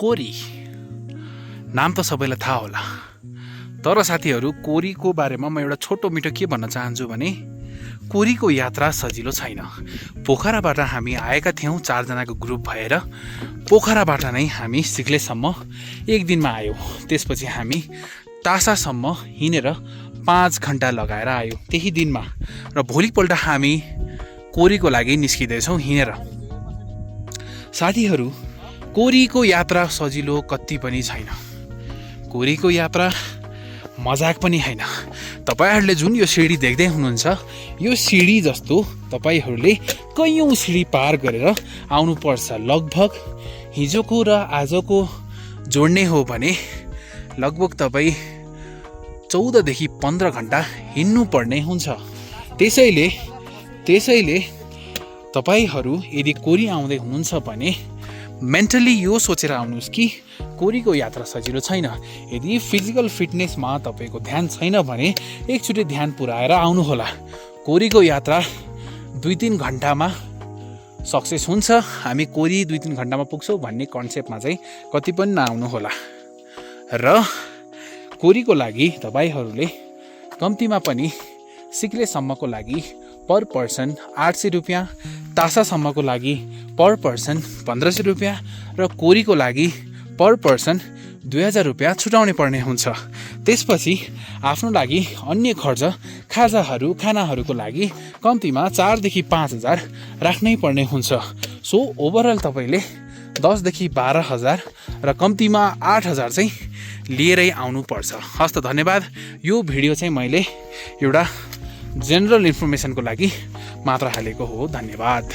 कोरी नाम त सबैलाई थाहा होला, तर साथीहरू कोरीको बारेमा म एउटा छोटो मिठो के भन्न चाहन्छु भने कोरीको यात्रा सजिलो छैन। पोखराबाट हामी आएका थियौँ 4 जनाको ग्रुप भएर। पोखराबाट नै हामी सिग्लेसम्म एक दिनमा आयौँ। त्यसपछि हामी टासासम्म हिँडेर 5 घन्टा लगाएर आयौँ त्यही दिनमा, र भोलिपल्ट हामी कोरीको लागि निस्किँदैछौँ हिँडेर। साथीहरू कोरीको यात्रा सजिलो कति पनि छैन, कोरीको यात्रा मजाक पनि होइन। तपाईहरूले जुन यो सिँढी देख्दै हुनुहुन्छ, यो सिँढी जस्तो तपाईहरूले कैयौँ सिँढी पार गरेर आउनुपर्छ। लगभग हिजोको र आजको जोड्ने हो भने लगभग तपाईँ 14 देखि 15 घन्टा हिँड्नु पर्ने हुन्छ। त्यसैले तपाईहरू यदि कोरी आउँदै हुनुहुन्छ भने मेन्टली यो सोचेर आउनुहोस् कि कोरीको यात्रा सजिलो छैन। यदि फिजिकल फिटनेसमा तपाईँको ध्यान छैन भने एकचोटि ध्यान पुऱ्याएर आउनुहोला। कोरीको यात्रा 2-3 घन्टामा सक्सेस हुन्छ। हामी कोरी 2-3 घन्टामा पुग्छौँ भन्ने कन्सेप्टमा चाहिँ कति पनि नआउनुहोला। र कोरीको लागि तपाईहरूले कम्तीमा पनि सिक्लेसम्मको लागि पर पर्सन 800 रुपियाँ, टासासम्मको लागि पर पर्सन 1500 रुपियाँ र कोरीको लागि पर पर्सन 2000 रुपियाँ छुटाउने पर्ने हुन्छ। त्यसपछि आफ्नो लागि अन्य खर्च खानाहरूको लागि कम्तीमा 4 देखि 5000 राख्नै पर्ने हुन्छ। सो ओभरअल तपाईँले 10 देखि 12,000 र कम्तीमा 8,000 चाहिँ लिएरै आउनुपर्छ। हस् त, धन्यवाद। यो भिडियो चाहिँ मैले एउटा जेनरल इन्फर्मेसनको लागि मात्र हालेको हो। धन्यवाद।